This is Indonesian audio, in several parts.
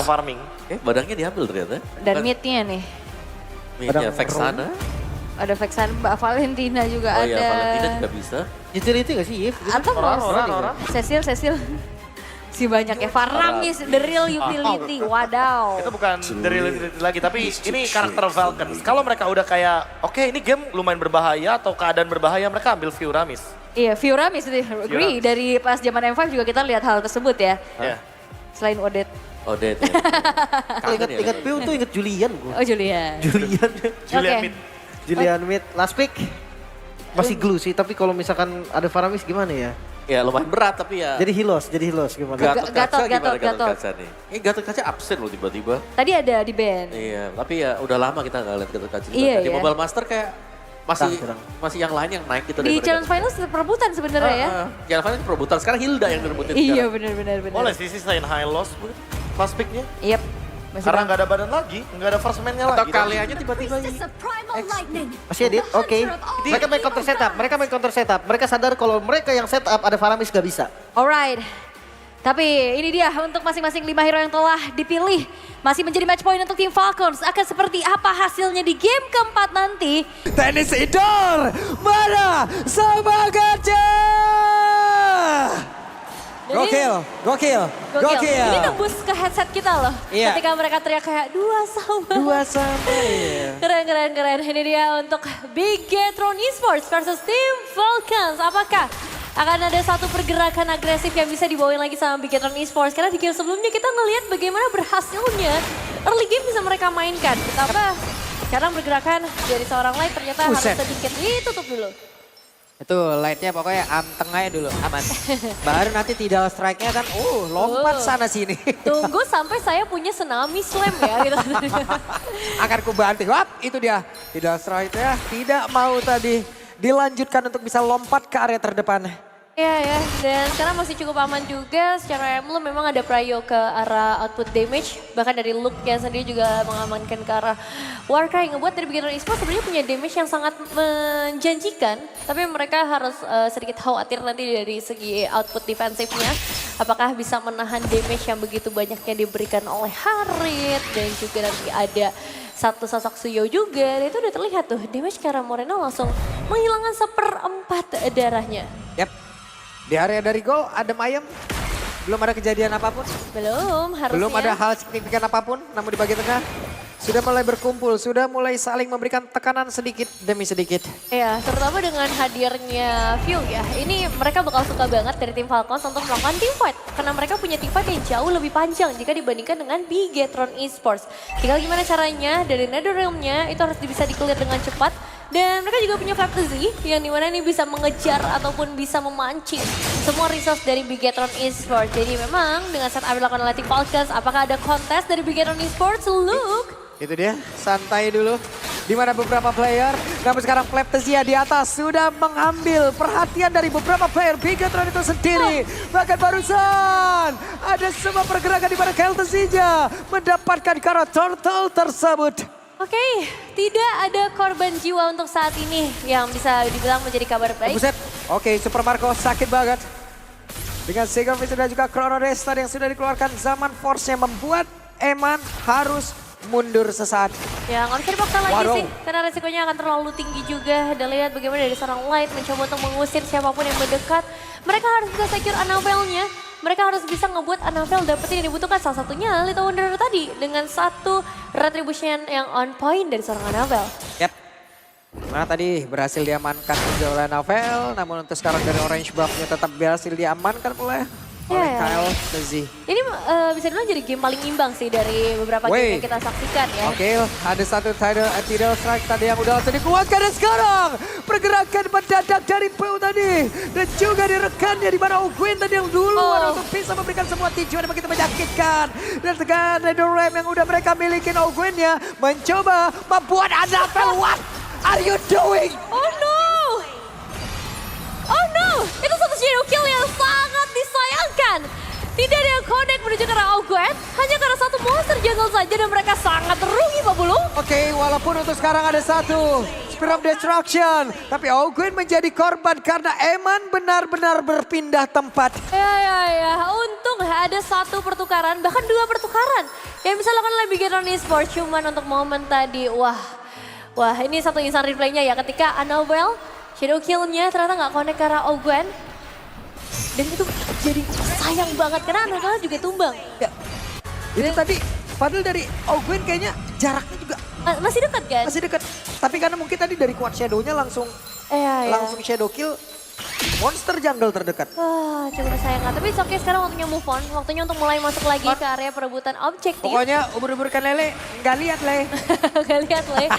farming. Badangnya diambil ternyata. Dan mid-nya nih. Midnya Vexana. Ada Vexan, Mbak Valentina juga Oh ada. iya, Valentina juga bisa. Utility gak sih, Yves? Atau Orang. Cecil. Si banyak ya. Faramis, the real utility. Wadaw. Itu bukan dari lagi, tapi ini karakter Falcons. Kalau mereka udah kayak, oke ini game lumayan berbahaya atau keadaan berbahaya, mereka ambil Fioramis. Iya, Fioramis, agree. Dari pas zaman M5 juga kita lihat hal tersebut ya. Ya. Selain Odet. Odet ya. Kangen ya, Ingat kan? Pew tuh inget Julian gue. Oh, Julian. Julian. Julian Oke. Mid. Julian mid, last pick. Masih glue sih, tapi kalau misalkan ada Faramis gimana ya? Ya lumayan berat tapi ya. Jadi hilos gimana? Gatot. Gimana Gatot Kaca nih? Gatot Kaca absen loh tiba-tiba. Tadi ada di band. Iya, tapi ya udah lama kita nggak lihat Gatot Kaca. Iya, Di iya. Mobile Master kayak masih Kurang. masih yang lain yang naik gitu. Di daripada Challenge Gatot Finals perebutan sebenarnya ya. Challenge Finals perebutan. Sekarang Hilda yang direbutin Iya, sekarang. benar. Boleh sih sisain high loss last picknya. Yep. Masih Karena nggak ada badan lagi, nggak ada first man-nya Atau lagi. kaliannya tiba-tiba This is a primal lightning. Masih edit? Oke. Mereka main counter setup. Mereka sadar kalau mereka yang setup ada Faramis gak bisa. Alright. Tapi ini dia untuk masing-masing 5 hero yang telah dipilih. Masih menjadi match point untuk tim Falcons. Akan seperti apa hasilnya di game keempat nanti? Tenis indoor, mana sama gajah? Gokil. Ini nembus ke headset kita loh. Iya. Ketika mereka teriak kayak 2 sama. 2 sama ya. Keren. Ini dia untuk Bigetron Esports versus Team Falcons. Apakah akan ada satu pergerakan agresif yang bisa dibawain lagi sama Bigetron Esports? Karena di game sebelumnya kita ngelihat bagaimana berhasilnya early game bisa mereka mainkan. Ditambah sekarang pergerakan dari seorang light ternyata Buset. harus sedikit ditutup dulu. Itu lightnya pokoknya anteng aja dulu, aman. Baru nanti tidal strike-nya kan, lompat sana sini. Tunggu sampai saya punya tsunami slam ya gitu. Akan ku bantu, wap itu dia. Tidal strike-nya tidak mau tadi dilanjutkan untuk bisa lompat ke area terdepan. Iya ya, dan sekarang masih cukup aman juga. Secara emblem memang ada Prayo ke arah output damage. Bahkan dari look-nya sendiri juga mengamankan ke arah Warcry. Ngebuat dari Bigetron Esports sebenarnya punya damage yang sangat menjanjikan. Tapi mereka harus sedikit khawatir nanti dari segi output defensifnya. Apakah bisa menahan damage yang begitu banyaknya diberikan oleh Harit. Dan juga nanti ada satu sosok Suyo juga. Dan itu udah terlihat tuh, damage ke arah Moreno langsung menghilangkan 1/4 darahnya. Yap. Di area dari gol ada Mayem. Belum ada kejadian apapun. Belum, harusnya. Belum ada hal signifikan apapun. Namun di bagian tengah sudah mulai berkumpul. Sudah mulai saling memberikan tekanan sedikit demi sedikit. Ya, terutama dengan hadirnya View ya. Ini mereka bakal suka banget dari tim Falcons untuk melakukan team fight. Karena mereka punya team fight yang jauh lebih panjang jika dibandingkan dengan Bigetron Esports. Tinggal gimana caranya dari Netherrealm-nya itu harus bisa di-clear dengan cepat. Dan mereka juga punya Fantasy yang dimana ini bisa mengejar ataupun bisa memancing semua resource dari Bigetron Esports. Jadi memang dengan setup dilakukan oleh tim Falcons, apakah ada kontes dari Bigetron Esports? Look. Itu dia, santai dulu. Di mana beberapa player, namun sekarang Pleptesia di atas sudah mengambil perhatian dari beberapa player Bigetron itu sendiri. Bahkan barusan ada semua pergerakan di mana Keltesinya mendapatkan karena turtle tersebut. Oke, tidak ada korban jiwa untuk saat ini yang bisa dibilang menjadi kabar baik. Buset, oke Super Marco sakit banget. Dengan Sigurd dan juga Chrono Desta yang sudah dikeluarkan, zaman Force-nya membuat Eman harus mundur sesaat. Ya nggak bisa dipaksa lagi Waduh. sih, karena resikonya akan terlalu tinggi juga. Dan lihat bagaimana dari seorang Light mencoba untuk mengusir siapapun yang mendekat. Mereka harus bisa secure Annabelle-nya. Mereka harus bisa ngebuat Annabelle dapetin yang dibutuhkan. Salah satunya Little Wonder tadi dengan satu retribution yang on point dari seorang Annabelle. Yap. Nah tadi berhasil diamankan juga oleh Annabelle, namun untuk sekarang dari Orange Buff-nya tetap berhasil diamankan oleh Ya. Kyle Tezi. Ini bisa dibilang jadi game paling imbang sih dari beberapa game yang kita saksikan ya. Oke, ada satu tidal strike tadi yang udah langsung dikeluarkan dan sekarang pergerakan mendadak dari Peu tadi dan juga direkannya di mana Ogwen tadi yang duluan untuk bisa memberikan semua tujuan yang begitu menyakitkan. Dan sekarang Netherrealm yang udah mereka miliki Ogwennya mencoba membuat Annabelle, what are you doing? Oh no! Oh no! Itu satu shadow kill yang sangat disayangkan. Tidak ada yang connect menuju ke arah Ogwen. Hanya karena satu monster jungle saja dan mereka sangat rugi Pak Bulu. Oke, walaupun untuk sekarang ada satu Spear of Destruction. Tapi Ogwen menjadi korban karena Eman benar-benar berpindah tempat. Ya. Untung ada satu pertukaran, bahkan dua pertukaran yang bisa lakukan oleh Bigetron Esports. Cuman untuk momen tadi, wah ini satu instant replaynya ya. Ketika Annabelle, shadow kill-nya ternyata nggak connect ke arah Ogwen. Dan itu jadi sayang banget karena Annabelle juga tumbang. Ya. Itu tadi, padahal dari Ogwen kayaknya jaraknya juga Masih dekat kan? masih dekat. Tapi karena mungkin tadi dari kuat shadow-nya langsung langsung shadow kill monster jungle terdekat. Cukup disayangkan. Tapi it's okay, sekarang waktunya move on. Waktunya untuk mulai masuk lagi ke area perebutan objektif. Pokoknya ubur-uburkan lele, nggak lihat Le. Gak lihat lah ya.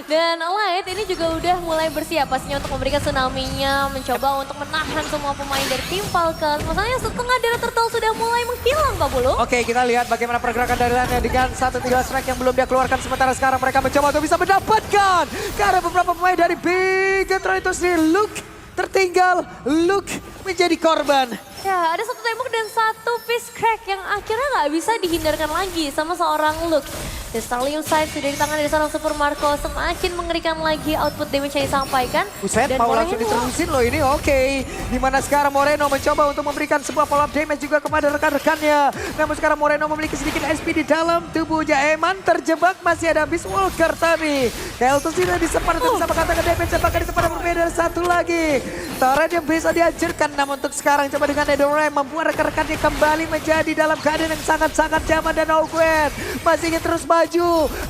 Dan Light ini juga udah mulai bersiap pastinya untuk memberikan tsunami-nya. Mencoba untuk menahan semua pemain dari tim Falcons. Masalahnya setengah dari turtle sudah mulai menghilang Pak Bulu. Oke, kita lihat bagaimana pergerakan dari Lana dengan 1-3 strike yang belum dia keluarkan. Sementara sekarang mereka mencoba untuk bisa mendapatkan. Karena beberapa pemain dari Bigetron itu sendiri. Luke tertinggal, Luke menjadi korban. Ya, ada satu tembok dan satu piece crack yang akhirnya nggak bisa dihindarkan lagi sama seorang Luke. The Starlium Sight sudah di tangan dari seorang Super Marco, semakin mengerikan lagi output damage yang disampaikan. Buset, Dan mau langsung Moreno, diterusin loh ini, oke. Dimana sekarang Moreno mencoba untuk memberikan sebuah follow up damage juga kepada rekan-rekannya. Namun sekarang Moreno memiliki sedikit SP di dalam tubuhnya. Eman terjebak, masih ada Beast Walker tapi Keltus tidak disempat untuk bisa mengatakan damage. Apakah di tempat yang berbeda satu lagi. Torrent yang bisa dihancurkan, namun untuk sekarang coba dengan Edorai membuat rekan-rekannya kembali menjadi dalam keadaan yang sangat-sangat nyaman. Dan Ogwen masih ingin terus maju.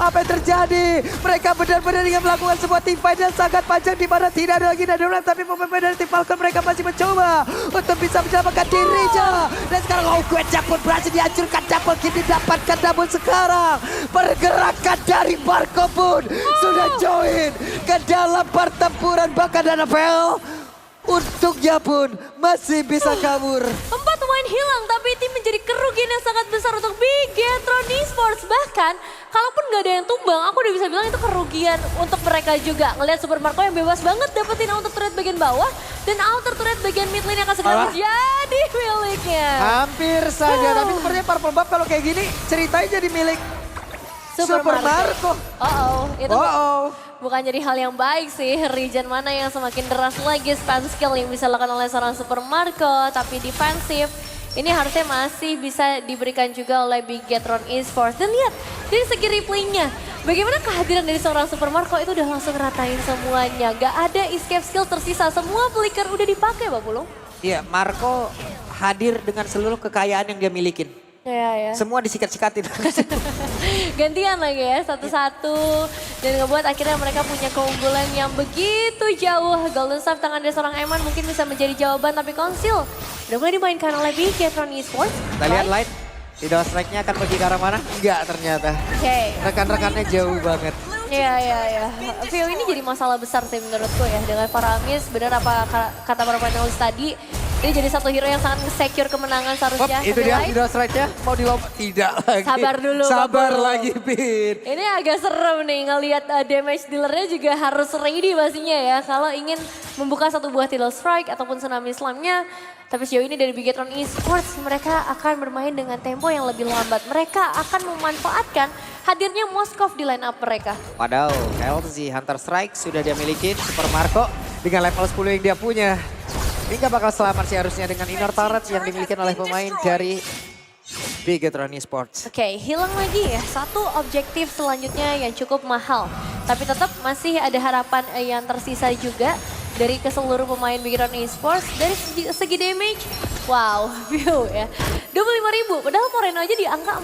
Apa yang terjadi? Mereka benar-benar ingin melakukan sebuah team fight yang sangat panjang di mana tidak ada lagi Edorai, tapi pemain dari tim Falcon mereka masih mencoba untuk bisa menyelamatkan dirinya. Dan sekarang Ogwen pun berhasil dihancurkan, double kill didapatkan. Namun sekarang pergerakan dari Marco pun sudah join ke dalam pertempuran. Bahkan Annabelle untuknya pun masih bisa kabur. 4 pemain hilang, tapi tim menjadi kerugian yang sangat besar untuk Bigetron Esports. Bahkan, kalaupun nggak ada yang tumbang, aku udah bisa bilang itu kerugian untuk mereka juga. Ngelihat Super Marco yang bebas banget dapetin outer turret bagian bawah, dan outer turret bagian mid lane yang akan segera menjadi miliknya. Hampir saja, tapi sepertinya Purple Buff kalau kayak gini ceritanya jadi milik Super Marco. Itu bukan jadi hal yang baik sih. Regen mana yang semakin deras lagi spam skill yang bisa dilakukan oleh seorang Super Marco. Tapi defensif ini harusnya masih bisa diberikan juga oleh Bigetron Esports. Dan lihat dari segi replaynya, bagaimana kehadiran dari seorang Super Marco itu udah langsung ratain semuanya. Gak ada escape skill tersisa, semua flicker udah dipakai Pak Pulung. Iya, Marco hadir dengan seluruh kekayaan yang dia milikin. Ya. Semua disikat-sikatin. Gantian lagi ya, satu-satu. Dan ngebuat akhirnya mereka punya keunggulan yang begitu jauh. Golden Staff tangan dari seorang Eman mungkin bisa menjadi jawaban, tapi Konsil udah mulai dimainkan oleh Bigetron Esports. Kita lihat Light, tidak strike-nya akan pergi ke arah mana? Enggak ternyata. Oke. Rekan-rekannya jauh banget. Iya. Vio ini jadi masalah besar sih menurutku ya. Dengan Paramis, benar apa kata para panelis tadi. Ini jadi satu hero yang sangat secure kemenangan seharusnya. Itu dia, tidak strike-nya. Mau dilompat? Tidak lagi. Sabar dulu. Sabar Bapak. lagi, Pin. Ini agak serem nih ngelihat damage dealernya juga harus ready pastinya ya. Kalau ingin membuka satu buah Tidal Strike ataupun Tsunami Slam-nya. Tapi sejauh ini dari Bigetron Esports mereka akan bermain dengan tempo yang lebih lambat. Mereka akan memanfaatkan hadirnya Moskov di line up mereka. Padahal LZ Hunter Strike sudah dia miliki, Super Marco dengan level 10 yang dia punya. Ini gak bakal selamat sih harusnya dengan inner turret yang dimiliki oleh pemain dari Bigetron Esports. Oke, hilang lagi ya satu objektif selanjutnya yang cukup mahal. Tapi tetap masih ada harapan yang tersisa juga dari keseluruh pemain Bigetron Esports. Dari segi damage, wow, view ya. 25.000, padahal Moreno aja di angka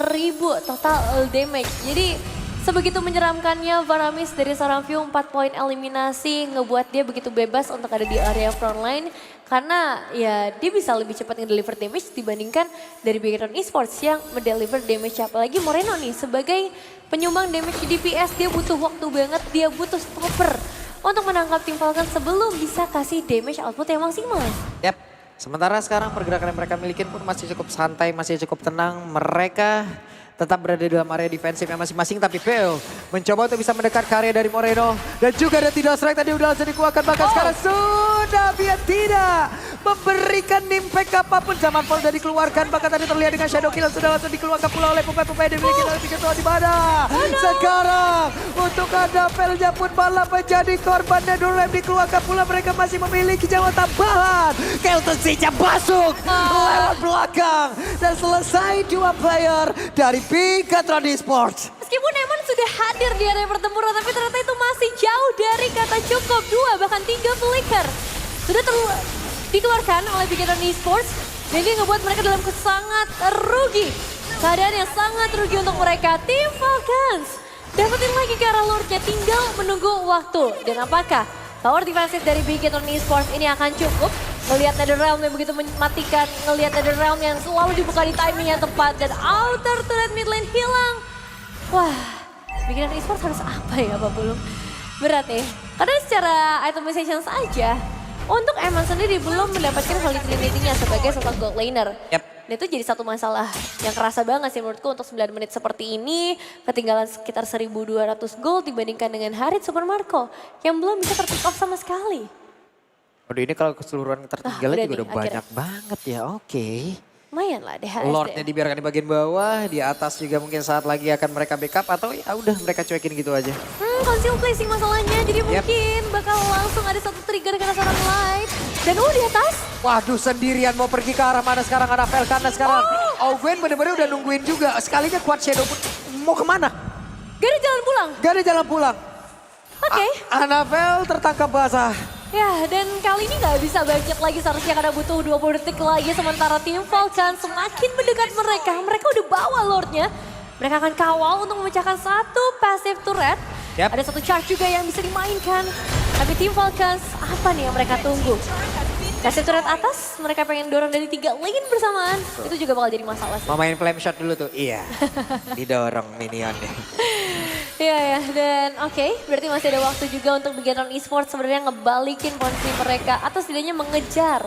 14.000 total damage. Jadi sebegitu menyeramkannya Varamis dari seorang View 4 poin eliminasi ngebuat dia begitu bebas untuk ada di area frontline. Karena ya dia bisa lebih cepat ngedeliver damage dibandingkan dari Bigetron Esports yang mendeliver damage. Apalagi Moreno nih sebagai penyumbang damage di DPS dia butuh waktu banget, dia butuh stopper untuk menangkap tim Falcon sebelum bisa kasih damage output yang maksimal. Yap, sementara sekarang pergerakan yang mereka miliki pun masih cukup santai, masih cukup tenang. Mereka tetap berada di dalam area defensifnya masing-masing, tapi Phil mencoba untuk bisa mendekat ke area dari Moreno. Dan juga ada tidak strike tadi udah langsung dikeluarkan, bahkan sekarang sudah biar tidak memberikan impact apapun. Zaman Fall sudah dikeluarkan, bahkan tadi terlihat dengan Shadow Kill sudah langsung dikeluarkan pula oleh pemain-pemain yang dimiliki oleh Bigetron di mana. Sekarang untuk Anavelnya pun malah menjadi korban. Netherrealm dikeluarkan pula, mereka masih memiliki jawa tambahan. Keltensinya masuk lewat belakang dan selesai 2 player dari Bigetron Esports. Meskipun Eman sudah hadir di area pertempuran, tapi ternyata itu masih jauh dari kata cukup. 2 bahkan 3 flicker sudah dikeluarkan oleh Bigetron Esports. Dan ini ngebuat mereka dalam sangat rugi. Keadaan yang sangat rugi untuk mereka. Tim Falcons dapetin lagi ke arah Lordnya, tinggal menunggu waktu. Dan apakah power defensif dari Bigetron Esports ini akan cukup? Ngelihat Netherrealm yang begitu mematikan, ngelihat Netherrealm yang selalu dibuka di timing yang tepat. Dan outer turret mid lane hilang. Wah, Bigetron Esports harus apa ya Pak Bulung? Berat ya. Karena secara itemization saja, untuk Eman sendiri belum mendapatkan Holy Trinity-nya sebagai sosok gold laner. Dan itu jadi satu masalah yang kerasa banget sih menurutku untuk 9 menit seperti ini. Ketinggalan sekitar 1.200 gold dibandingkan dengan Harit Supermarco yang belum bisa terpick off sama sekali. Waduh, ini kalau keseluruhan tertinggalnya udah juga nih, udah banyak banget ya, oke. Lumayan lah deh. Lordnya dibiarkan di bagian bawah, di atas juga mungkin saat lagi akan mereka backup atau ya udah mereka cuekin gitu aja. Conceal placing masalahnya, jadi mungkin bakal langsung ada satu trigger karena seorang light. Dan di atas. Waduh, sendirian mau pergi ke arah mana sekarang Anavel, karena sekarang Gwen bener-bener udah nungguin juga. Sekalinya Quad Shadow pun mau kemana? Gak ada jalan pulang. Gak ada jalan pulang. Oke. Anavel tertangkap basah. Ya, dan kali ini nggak bisa budget lagi seharusnya karena butuh 20 detik lagi. Sementara tim Falcon semakin mendekat mereka. Mereka udah bawa Lordnya. Mereka akan kawal untuk memecahkan satu passive turret. Ada satu charge juga yang bisa dimainkan. Tapi tim Falcons, apa nih yang mereka tunggu? Passive turret atas, mereka pengen dorong dari 3 lane bersamaan. Itu juga bakal jadi masalah sih. Mau main flame shot dulu tuh, iya. Didorong minionnya. Iya ya, dan oke, berarti masih ada waktu juga untuk Bigetron Esports sebenarnya ngebalikin posisi mereka atau setidaknya mengejar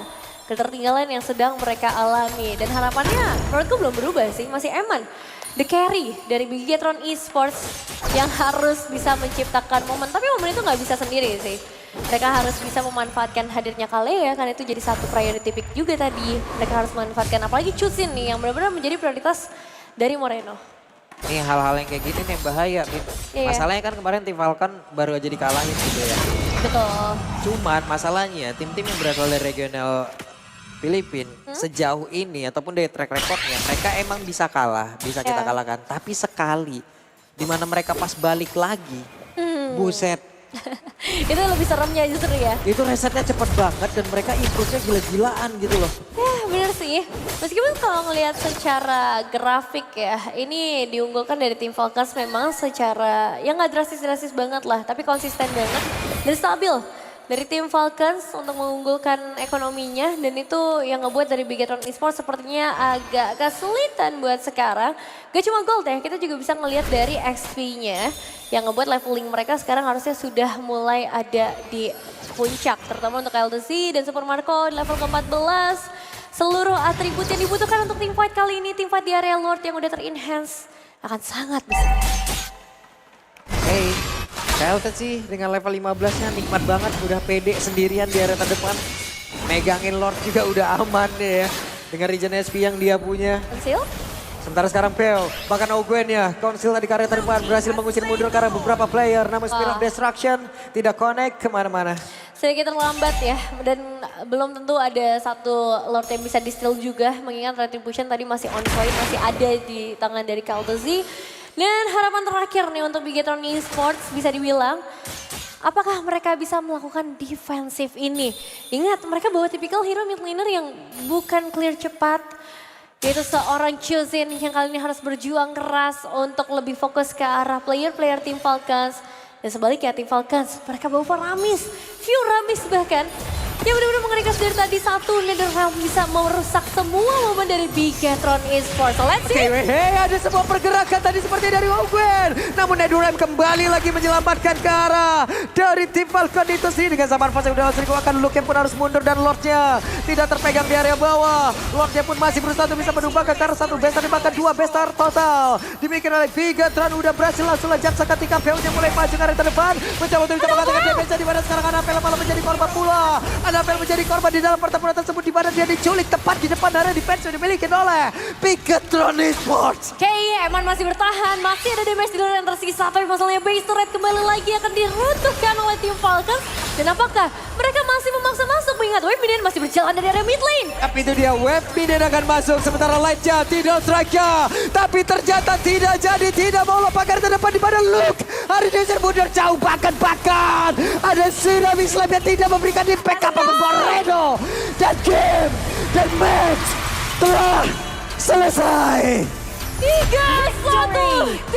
ketertinggalan yang sedang mereka alami. Dan harapannya menurutku belum berubah sih, masih Eman. The carry dari Bigetron Esports yang harus bisa menciptakan momen, tapi momen itu nggak bisa sendiri sih. Mereka harus bisa memanfaatkan hadirnya Kalea karena itu jadi satu priority pick juga tadi. Mereka harus memanfaatkan apalagi Chusin nih yang benar-benar menjadi prioritas dari Moreno. Ini hal-hal yang kayak gini nih yang bahaya, Min. Iya. Masalahnya kan kemarin tim Falcon baru aja dikalahin gitu ya. Betul. Cuman masalahnya tim-tim yang berasal dari regional Filipina sejauh ini ataupun dari track recordnya mereka emang bisa kalah, bisa kita kalahkan. Tapi sekali dimana mereka pas balik lagi, buset. Itu lebih seremnya justru ya. Itu resetnya cepet banget dan mereka improve-nya gila-gilaan gitu loh. Ya bener sih, meskipun kalau ngelihat secara grafik ya, ini diunggulkan dari tim Falcons memang secara, ya nggak drastis-drastis banget lah, tapi konsisten banget dan stabil. Dari tim Falcons untuk mengunggulkan ekonominya dan itu yang ngebuat dari Bigetron Esports sepertinya agak kesulitan buat sekarang. Gak cuma gold ya, kita juga bisa ngelihat dari XP-nya yang ngebuat leveling mereka sekarang harusnya sudah mulai ada di puncak. Terutama untuk LDC dan Supermarco di level ke-14. Seluruh atribut yang dibutuhkan untuk tim fight kali ini, tim fight di area Lord yang udah ter-enhance akan sangat besar. Hey. Kelten sih dengan level 15-nya nikmat banget, udah pede sendirian di area terdepan. Megangin Lord juga udah aman deh ya. Dengan regen SP yang dia punya. Conceal? Sementara sekarang Peo, bahkan Gwen ya. Conceal tadi ke area terdepan berhasil mengusir mundur ke arah beberapa player. Namun Spirit of Destruction tidak connect kemana-mana. Sedikit terlambat ya, dan belum tentu ada satu Lord yang bisa di-steal juga. Mengingat Retribution tadi masih on point, masih ada di tangan dari Kaltezi. Dan harapan terakhir nih untuk Bigetron Esports bisa dibilang, apakah mereka bisa melakukan defensif ini? Ingat mereka bawa tipikal hero mid laner yang bukan clear cepat. Yaitu seorang Chusin yang kali ini harus berjuang keras untuk lebih fokus ke arah player-player tim Falcons. Dan sebaliknya tim Falcons mereka bawa Ramis, few Ramis bahkan. Yang benar-benar mengerikan dari tadi satu Netherrealm bisa merusak semua momen dari Bigetron Esports. So let's see. Hey, ada sebuah pergerakan tadi seperti dari Gwen. Namun Netherrealm kembali lagi menyelamatkan ke arah dari tim Falcon itu sendiri. Dengan zaman fase udah langsung dikeluarkan, Luke pun harus mundur dan Lordnya tidak terpegang di area bawah. Lordnya pun masih berusaha untuk bisa menumbangkan ke arah satu bestar, bahkan 2 bestar total. Dimiliki oleh Bigetron udah berhasil langsung lejak seketika Peo-nya mulai maju ke arah terdepan. Mencoba untuk bisa mengatakan damage di mana sekarang Anavel malah menjadi korban pula. Lavel menjadi korban di dalam pertempuran tersebut di mana dia diculik tepat di depan area defense yang dimiliki oleh Piketron Esports. Eman masih bertahan, masih ada damage di luar yang tersisa, tapi masalahnya base turret kembali lagi akan diruntuhkan oleh tim Falcons. Dan apakah mereka masih memaksa masuk mengingat wave minion masih berjalan dari area mid lane? Tapi itu dia wave minion akan masuk sementara Lightnya tidak strike-nya. Tapi ternyata tidak jadi, tidak mau pagar terdepan di mana Luke. Hari ini mundur jauh bahkan ada Tsunami Slam yang tidak memberikan impact apapun buat Reno. Dan game dan match telah selesai. 3-1.